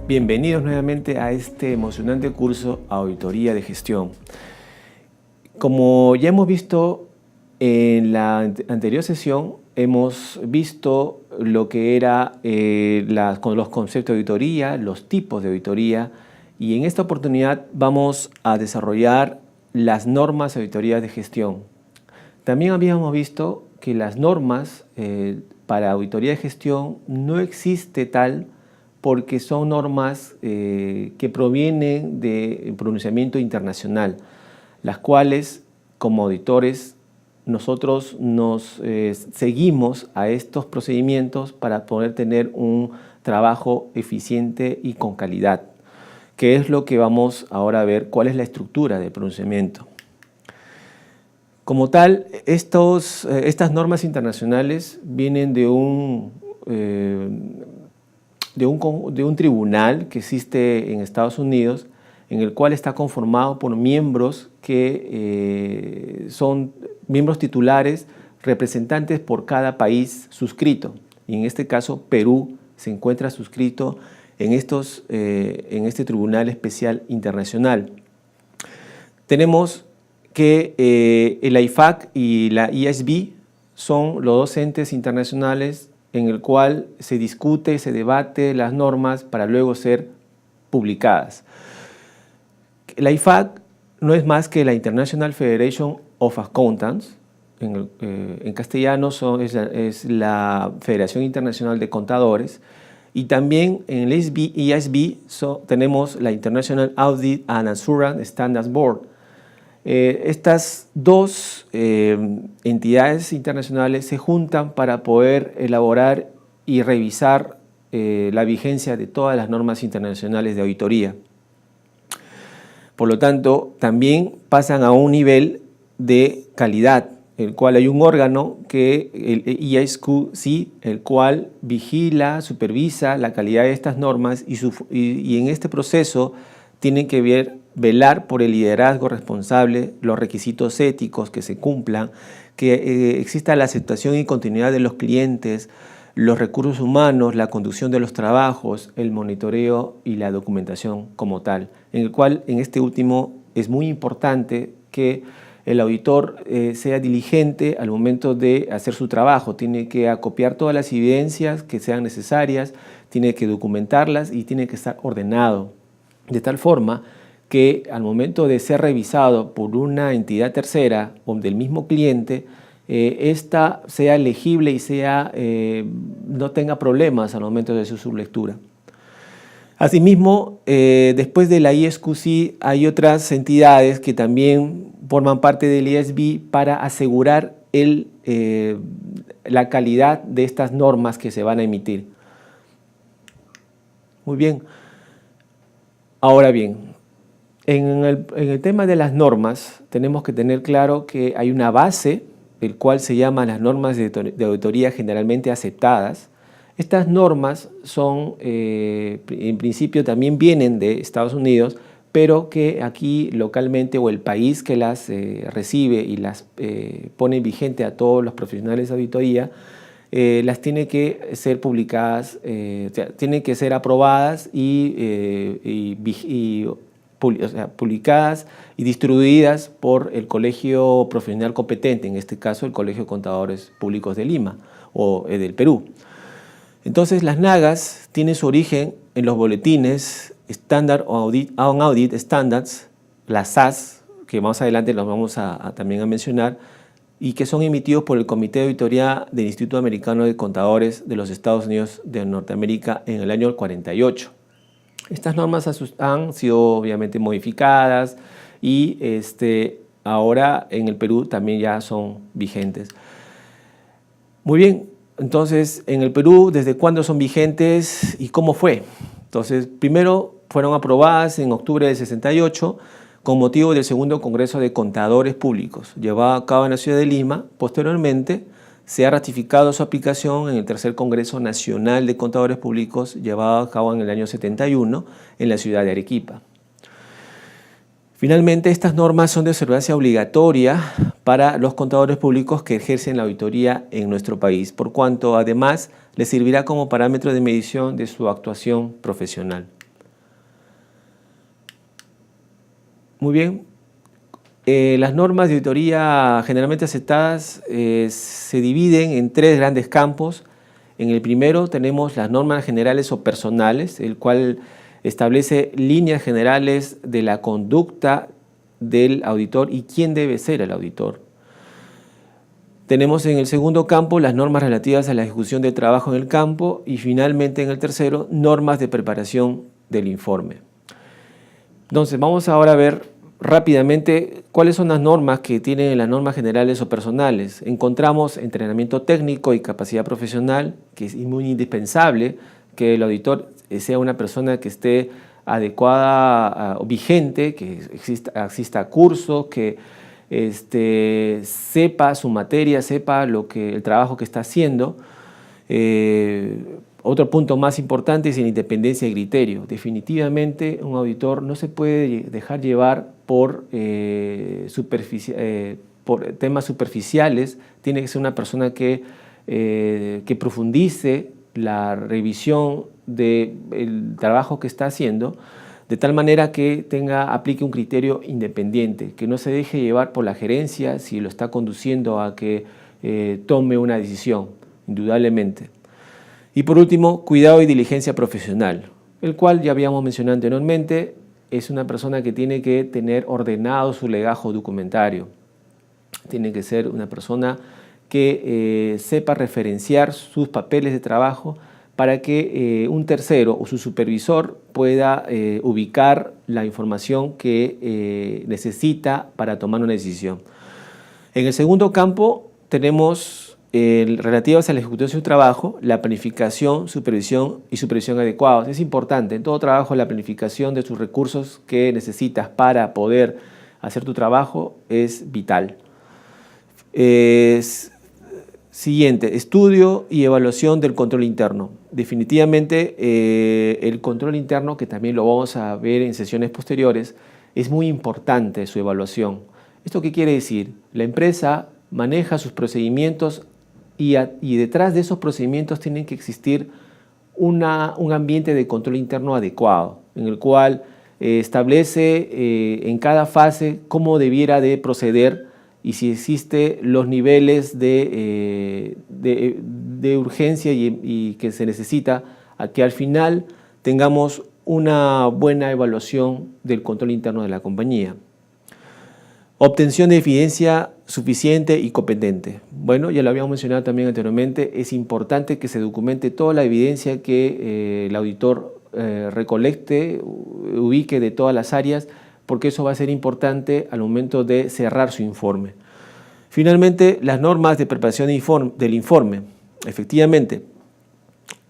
Bienvenidos nuevamente a este emocionante curso Auditoría de Gestión. Como ya hemos visto en la anterior sesión, hemos visto lo que era los conceptos de auditoría, los tipos de auditoría, y en esta oportunidad vamos a desarrollar las normas de auditoría de gestión. También habíamos visto que las normas para auditoría de gestión no existe tal porque son normas que provienen de pronunciamiento internacional, las cuales como auditores nosotros nos seguimos a estos procedimientos para poder tener un trabajo eficiente y con calidad, que es lo que vamos ahora a ver, cuál es la estructura del pronunciamiento. Como tal, estas normas internacionales vienen de un tribunal que existe en Estados Unidos, en el cual está conformado por miembros que son miembros titulares, representantes por cada país suscrito. Y en este caso, Perú se encuentra suscrito en este Tribunal Especial Internacional. Tenemos que el IFAC y la IASB son los dos entes internacionales en el cual se discute, se debate las normas para luego ser publicadas. La IFAC no es más que la International Federation of Accountants, en castellano es la Federación Internacional de Contadores, y también en el IASB tenemos la International Audit and Assurance Standards Board. Estas dos entidades internacionales se juntan para poder elaborar y revisar la vigencia de todas las normas internacionales de auditoría. Por lo tanto, también pasan a un nivel de calidad, el cual hay un órgano que el IASQC, el cual vigila, supervisa la calidad de estas normas y en este proceso tienen que velar por el liderazgo responsable, los requisitos éticos que se cumplan, que exista la aceptación y continuidad de los clientes, los recursos humanos, la conducción de los trabajos, el monitoreo y la documentación como tal, en el cual en este último es muy importante que el auditor sea diligente al momento de hacer su trabajo, tiene que acopiar todas las evidencias que sean necesarias, tiene que documentarlas y tiene que estar ordenado, de tal forma que al momento de ser revisado por una entidad tercera o del mismo cliente, esta sea legible y no tenga problemas al momento de su lectura. Asimismo, después de la IASQC hay otras entidades que también forman parte del IASB para asegurar la calidad de estas normas que se van a emitir. Muy bien. Ahora bien, en el tema de las normas tenemos que tener claro que hay una base, el cual se llama las normas de auditoría generalmente aceptadas. Estas normas son, en principio también vienen de Estados Unidos, pero que aquí localmente o el país que las recibe y las pone vigente a todos los profesionales de auditoría, las tiene que ser publicadas, tienen que ser aprobadas publicadas y distribuidas por el colegio profesional competente, en este caso el Colegio de Contadores Públicos de Lima o del Perú. Entonces las NAGAS tienen su origen en los boletines Standard on Audit Standards, las SAS, que más adelante los vamos también a mencionar, y que son emitidos por el Comité de Auditoría del Instituto Americano de Contadores de los Estados Unidos de Norteamérica en el año 48. Estas normas han sido obviamente modificadas y ahora en el Perú también ya son vigentes. Muy bien, entonces en el Perú, ¿desde cuándo son vigentes y cómo fue? Entonces, primero fueron aprobadas en octubre del 68 con motivo del segundo Congreso de Contadores Públicos, llevado a cabo en la ciudad de Lima. Posteriormente, se ha ratificado su aplicación en el tercer Congreso Nacional de Contadores Públicos, llevado a cabo en el año 71 en la ciudad de Arequipa. Finalmente, estas normas son de observancia obligatoria para los contadores públicos que ejercen la auditoría en nuestro país, por cuanto además les servirá como parámetro de medición de su actuación profesional. Muy bien, las normas de auditoría generalmente aceptadas se dividen en tres grandes campos. En el primero tenemos las normas generales o personales, el cual establece líneas generales de la conducta del auditor y quién debe ser el auditor. Tenemos en el segundo campo las normas relativas a la ejecución del trabajo en el campo y finalmente en el tercero normas de preparación del informe. Entonces vamos ahora a ver rápidamente cuáles son las normas que tienen las normas generales o personales. Encontramos entrenamiento técnico y capacidad profesional, que es muy indispensable que el auditor sea una persona que esté adecuada o vigente, que exista curso, que sepa su materia, sepa el trabajo que está haciendo. Otro punto más importante es la independencia de criterio. Definitivamente un auditor no se puede dejar llevar por temas superficiales. Tiene que ser una persona que profundice la revisión del trabajo que está haciendo, de tal manera que aplique un criterio independiente, que no se deje llevar por la gerencia si lo está conduciendo a que tome una decisión, indudablemente. Y por último, cuidado y diligencia profesional, el cual ya habíamos mencionado anteriormente, es una persona que tiene que tener ordenado su legajo documentario. Tiene que ser una persona que sepa referenciar sus papeles de trabajo para que un tercero o su supervisor pueda ubicar la información que necesita para tomar una decisión. En el segundo campo tenemos relativas a la ejecución de su trabajo, la planificación, supervisión y supervisión adecuados. Es importante en todo trabajo la planificación de sus recursos que necesitas para poder hacer tu trabajo es vital. Siguiente, estudio y evaluación del control interno. Definitivamente el control interno, que también lo vamos a ver en sesiones posteriores, es muy importante su evaluación. ¿Esto qué quiere decir? La empresa maneja sus procedimientos y detrás de esos procedimientos tiene que existir un ambiente de control interno adecuado, en el cual establece en cada fase cómo debiera de proceder y si existen los niveles de urgencia y que se necesita a que al final tengamos una buena evaluación del control interno de la compañía. Obtención de evidencia suficiente y competente. Bueno, ya lo habíamos mencionado también anteriormente, es importante que se documente toda la evidencia que el auditor recolecte, ubique de todas las áreas, porque eso va a ser importante al momento de cerrar su informe. Finalmente, las normas de preparación del informe. Efectivamente,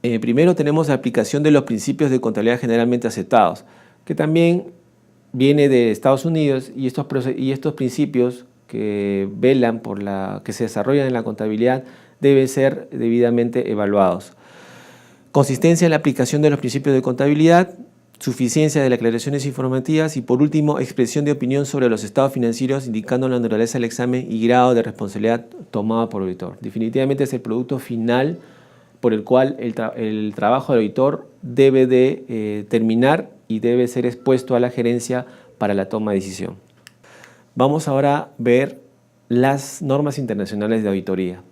primero tenemos la aplicación de los principios de contabilidad generalmente aceptados, que también viene de Estados Unidos y estos principios que velan por que se desarrollan en la contabilidad deben ser debidamente evaluados. Consistencia en la aplicación de los principios de contabilidad, suficiencia de las aclaraciones informativas y por último, expresión de opinión sobre los estados financieros indicando la naturaleza del examen y grado de responsabilidad tomada por el auditor. Definitivamente es el producto final por el cual el trabajo del auditor debe de terminar y debe ser expuesto a la gerencia para la toma de decisión. Vamos ahora a ver las normas internacionales de auditoría.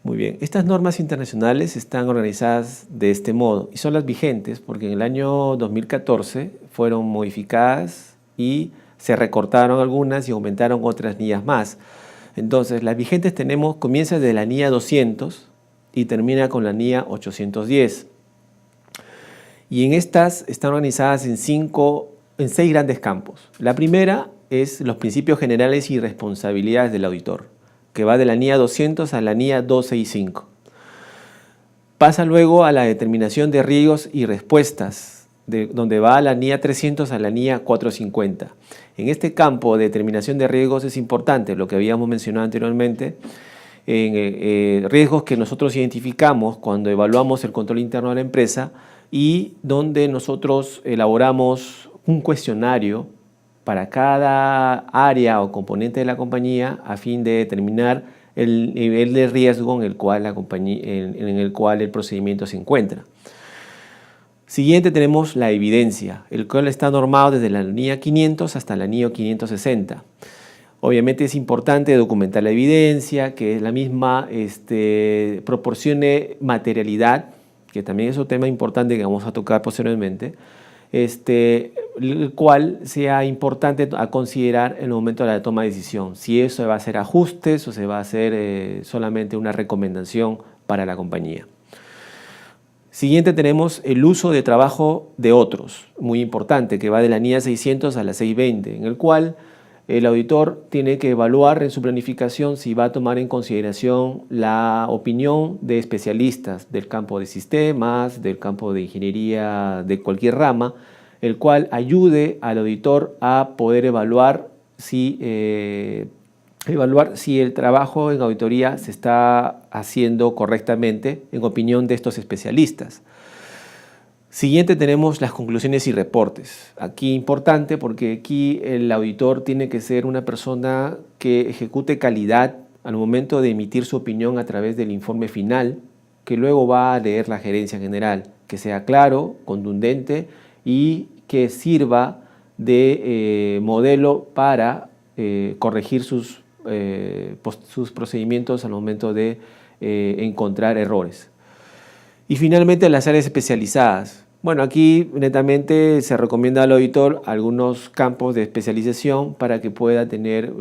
Muy bien, estas normas internacionales están organizadas de este modo y son las vigentes porque en el año 2014 fueron modificadas y se recortaron algunas y aumentaron otras NIAs más. Entonces, las vigentes comienza desde la NIA 200 y termina con la NIA 810. Y en estas están organizadas en 6 grandes campos. La primera es los principios generales y responsabilidades del auditor, que va de la NIA 200 a la NIA 265. Pasa luego a la determinación de riesgos y respuestas, donde va a la NIA 300 a la NIA 450. En este campo de determinación de riesgos es importante lo que habíamos mencionado anteriormente, riesgos que nosotros identificamos cuando evaluamos el control interno de la empresa y donde nosotros elaboramos un cuestionario para cada área o componente de la compañía a fin de determinar el nivel de riesgo en el cual el procedimiento se encuentra. Siguiente tenemos la evidencia, el cual está normado desde la NIA 500 hasta la NIO 560. Obviamente es importante documentar la evidencia, que la misma proporcione materialidad, que también es un tema importante que vamos a tocar posteriormente, el cual sea importante a considerar en el momento de la toma de decisión, si eso va a ser ajustes o se va a hacer solamente una recomendación para la compañía. Siguiente tenemos el uso de trabajo de otros, muy importante, que va de la NIA 600 a la 620, en el cual el auditor tiene que evaluar en su planificación si va a tomar en consideración la opinión de especialistas del campo de sistemas, del campo de ingeniería, de cualquier rama, el cual ayude al auditor a poder evaluar si el trabajo en auditoría se está haciendo correctamente en opinión de estos especialistas. Siguiente tenemos las conclusiones y reportes. Aquí importante porque aquí el auditor tiene que ser una persona que ejecute calidad al momento de emitir su opinión a través del informe final, que luego va a leer la gerencia general, que sea claro, contundente y que sirva de modelo para corregir sus procedimientos al momento de encontrar errores. Y finalmente las áreas especializadas. Bueno, aquí netamente se recomienda al auditor algunos campos de especialización para que pueda tener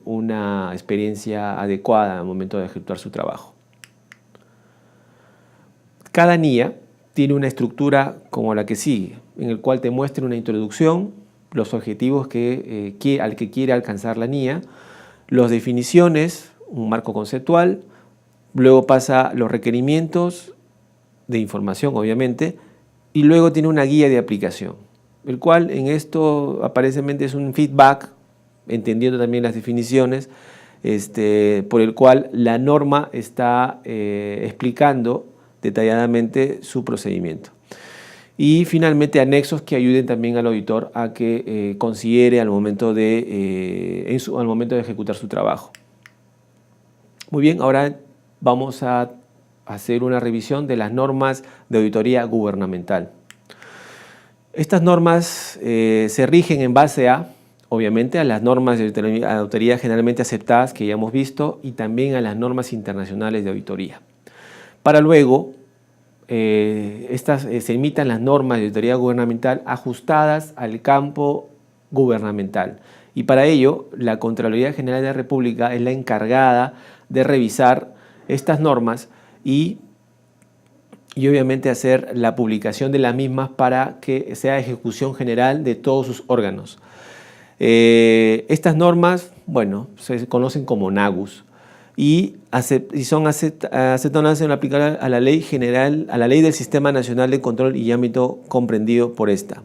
una experiencia adecuada al momento de ejecutar su trabajo. Cada NIA tiene una estructura como la que sigue, en el cual te muestra una introducción, los objetivos al que quiere alcanzar la NIA, las definiciones, un marco conceptual, luego pasa los requerimientos de información, obviamente, y luego tiene una guía de aplicación, el cual en esto aparentemente es un feedback, entendiendo también las definiciones, por el cual la norma está explicando detalladamente su procedimiento. Y finalmente anexos que ayuden también al auditor a que considere al momento de ejecutar su trabajo. Muy bien, ahora vamos a hacer una revisión de las normas de auditoría gubernamental. Estas normas se rigen en base obviamente, a las normas de auditoría generalmente aceptadas que ya hemos visto y también a las normas internacionales de auditoría. Para luego, se emitan las normas de auditoría gubernamental ajustadas al campo gubernamental. Y para ello, la Contraloría General de la República es la encargada de revisar estas normas y obviamente hacer la publicación de las mismas para que sea ejecución general de todos sus órganos. Estas normas, bueno, se conocen como NAGUS y son aceptadas en aplicar a la ley general, a la ley del Sistema Nacional de Control y ámbito comprendido por esta.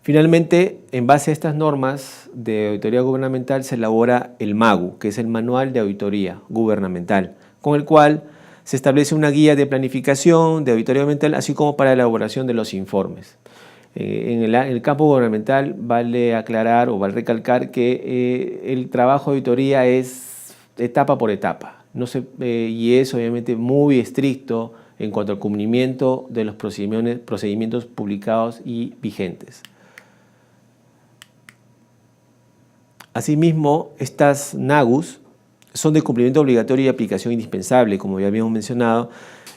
Finalmente, en base a estas normas de auditoría gubernamental se elabora el MAGU, que es el Manual de Auditoría Gubernamental, con el cual se establece una guía de planificación de auditoría gubernamental, así como para la elaboración de los informes. En el campo gubernamental vale aclarar o vale recalcar que el trabajo de auditoría es etapa por etapa, y es obviamente muy estricto en cuanto al cumplimiento de los procedimientos publicados y vigentes. Asimismo, estas NAGUS son de cumplimiento obligatorio y aplicación indispensable, como ya habíamos mencionado,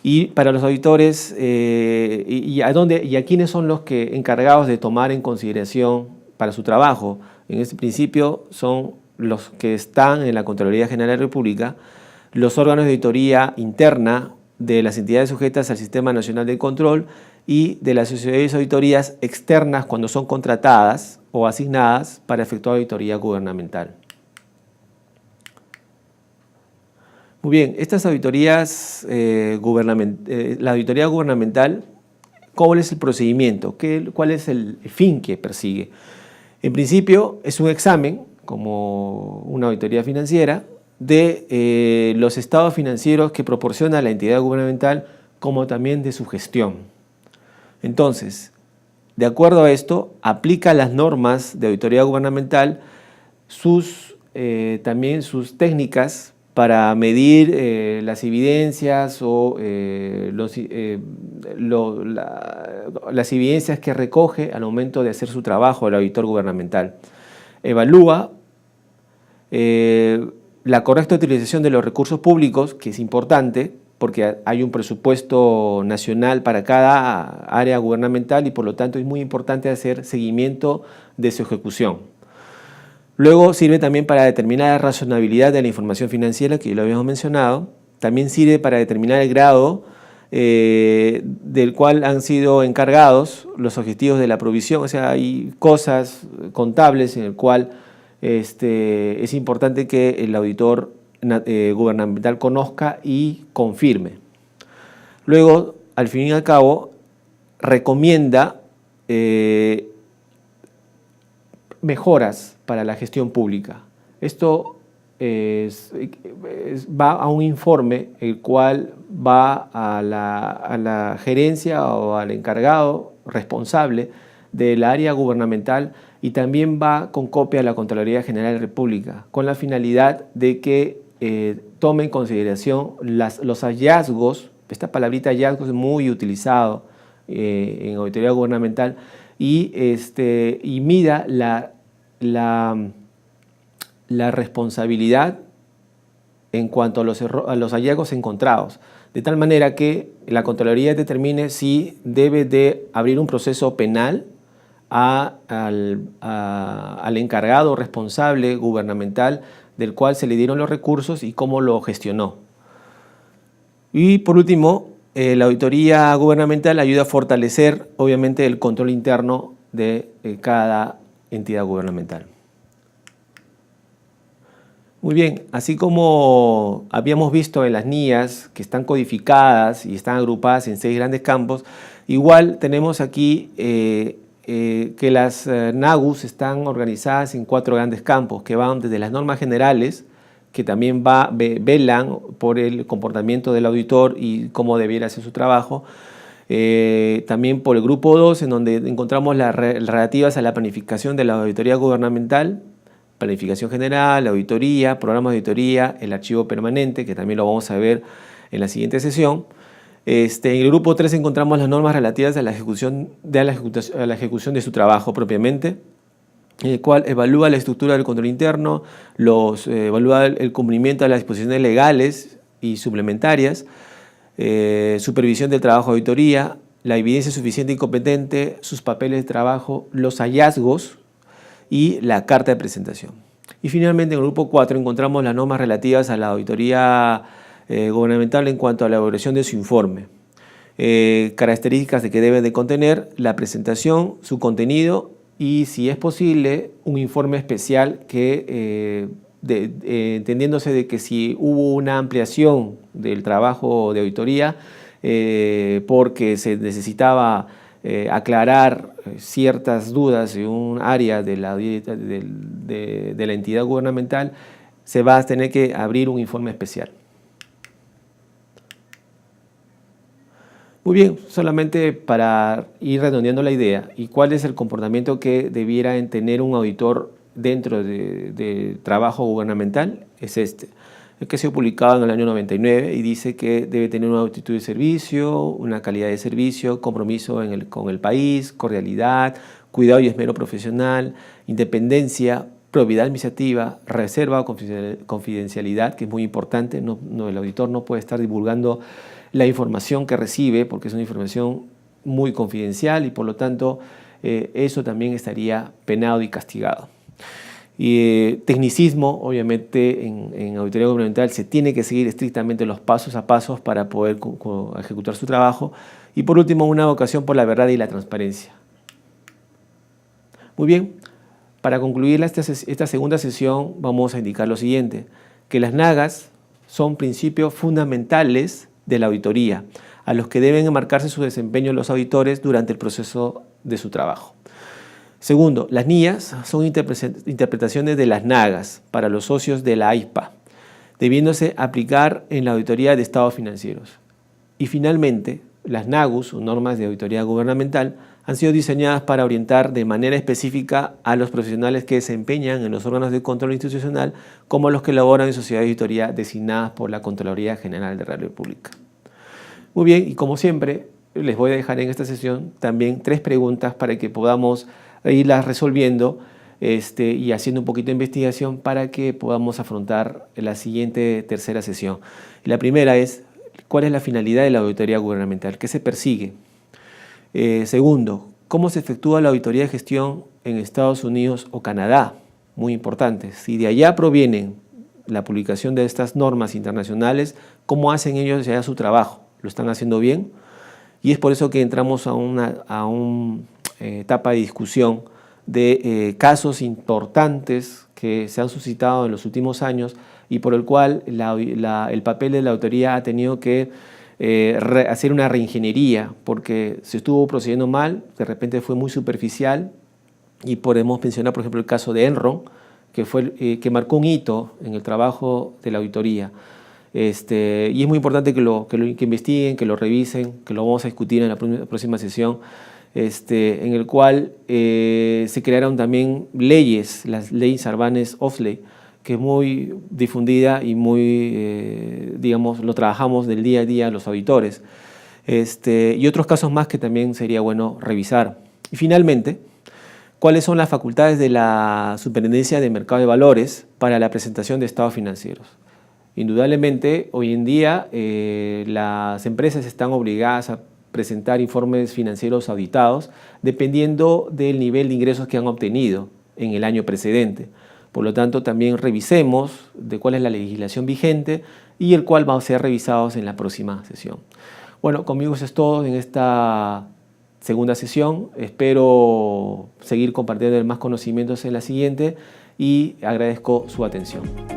y para los auditores, ¿a quiénes son los encargados de tomar en consideración para su trabajo? En este principio son los que están en la Contraloría General de la República, los órganos de auditoría interna de las entidades sujetas al Sistema Nacional de Control y de las sociedades auditorías externas cuando son contratadas o asignadas para efectuar auditoría gubernamental. Muy bien, estas auditorías, la auditoría gubernamental, ¿cuál es el procedimiento? ¿Cuál es el fin que persigue? En principio es un examen, como una auditoría financiera, de los estados financieros que proporciona la entidad gubernamental, como también de su gestión. Entonces, de acuerdo a esto, aplica las normas de auditoría gubernamental, también sus técnicas para medir las evidencias o las evidencias que recoge al momento de hacer su trabajo el auditor gubernamental. Evalúa la correcta utilización de los recursos públicos, que es importante, porque hay un presupuesto nacional para cada área gubernamental y por lo tanto es muy importante hacer seguimiento de su ejecución. Luego sirve también para determinar la razonabilidad de la información financiera, que ya lo habíamos mencionado. También sirve para determinar el grado del cual han sido encargados los objetivos de la provisión. O sea, hay cosas contables en el cual es importante que el auditor gubernamental conozca y confirme. Luego, al fin y al cabo, recomienda mejoras para la gestión pública. Esto va a un informe el cual va a la gerencia o al encargado responsable del área gubernamental y también va con copia a la Contraloría General de la República, con la finalidad de que tome en consideración los hallazgos. Esta palabrita hallazgos es muy utilizado en auditoría gubernamental y mida la responsabilidad en cuanto a los hallazgos encontrados, de tal manera que la Contraloría determine si debe de abrir un proceso penal al encargado responsable gubernamental del cual se le dieron los recursos y cómo lo gestionó. Y por último, la auditoría gubernamental ayuda a fortalecer, obviamente, el control interno de cada entidad gubernamental. Muy bien, así como habíamos visto en las NIAs, que están codificadas y están agrupadas en 6 grandes campos, igual tenemos aquí que las NAGUs están organizadas en 4 grandes campos, que van desde las normas generales, que también velan por el comportamiento del auditor y cómo debiera hacer su trabajo. También por el grupo 2, en donde encontramos las relativas a la planificación de la auditoría gubernamental, planificación general, auditoría, programas de auditoría, el archivo permanente, que también lo vamos a ver en la siguiente sesión. En el grupo 3 encontramos las normas relativas a la ejecución de su trabajo propiamente, en el cual evalúa la estructura del control interno, evalúa el cumplimiento de las disposiciones legales y suplementarias, supervisión del trabajo de auditoría, la evidencia suficiente y competente, sus papeles de trabajo, los hallazgos y la carta de presentación. Y finalmente en el grupo 4 encontramos las normas relativas a la auditoría gubernamental en cuanto a la elaboración de su informe, características de que debe de contener, la presentación, su contenido y, si es posible, un informe especial que, entendiéndose de que si hubo una ampliación del trabajo de auditoría porque se necesitaba aclarar ciertas dudas en un área de la entidad gubernamental, se va a tener que abrir un informe especial. Muy bien, solamente para ir redondeando la idea y cuál es el comportamiento que debiera tener un auditor dentro de trabajo gubernamental, es el que ha sido publicado en el año 99 y dice que debe tener una actitud de servicio, una calidad de servicio, compromiso con el país, cordialidad, cuidado y esmero profesional, independencia, probidad administrativa, reserva o confidencialidad, que es muy importante. El auditor no puede estar divulgando la información que recibe porque es una información muy confidencial y por lo tanto eso también estaría penado y castigado. Y tecnicismo, obviamente en auditoría gubernamental se tiene que seguir estrictamente los pasos a pasos para poder ejecutar su trabajo. Y por último, una vocación por la verdad y la transparencia. Muy bien, para concluir esta segunda sesión vamos a indicar lo siguiente, que las NAGAs son principios fundamentales de la auditoría, a los que deben enmarcarse su desempeño los auditores durante el proceso de su trabajo. Segundo, las NIAs son interpretaciones de las NAGAs para los socios de la AIPA, debiéndose aplicar en la auditoría de estados financieros. Y finalmente, las NAGUs, o normas de auditoría gubernamental, han sido diseñadas para orientar de manera específica a los profesionales que desempeñan en los órganos de control institucional como los que elaboran en sociedades de auditoría designadas por la Contraloría General de la República. Muy bien, y como siempre, les voy a dejar en esta sesión también 3 preguntas para que podamos irlas resolviendo y haciendo un poquito de investigación para que podamos afrontar la siguiente tercera sesión. La primera es, ¿cuál es la finalidad de la auditoría gubernamental? ¿Qué se persigue? Segundo, ¿cómo se efectúa la auditoría de gestión en Estados Unidos o Canadá? Muy importante. Si de allá provienen la publicación de estas normas internacionales, ¿cómo hacen ellos ya su trabajo? ¿Lo están haciendo bien? Y es por eso que entramos a una etapa de discusión de casos importantes que se han suscitado en los últimos años y por el cual el papel de la auditoría ha tenido que hacer una reingeniería porque se estuvo procediendo mal, de repente fue muy superficial y podemos mencionar por ejemplo el caso de Enron que marcó un hito en el trabajo de la auditoría. Y es muy importante que investiguen, que lo revisen, que lo vamos a discutir en la próxima sesión, en el cual se crearon también leyes, las leyes Sarbanes-Oxley, que es muy difundida y muy, digamos, lo trabajamos del día a día los auditores. Y otros casos más que también sería bueno revisar. Y finalmente, ¿cuáles son las facultades de la Superintendencia de Mercado de Valores para la presentación de estados financieros? Indudablemente, hoy en día las empresas están obligadas a presentar informes financieros auditados dependiendo del nivel de ingresos que han obtenido en el año precedente. Por lo tanto, también revisemos de cuál es la legislación vigente y el cual va a ser revisados en la próxima sesión. Bueno, conmigo eso es todo en esta segunda sesión. Espero seguir compartiendo más conocimientos en la siguiente y agradezco su atención.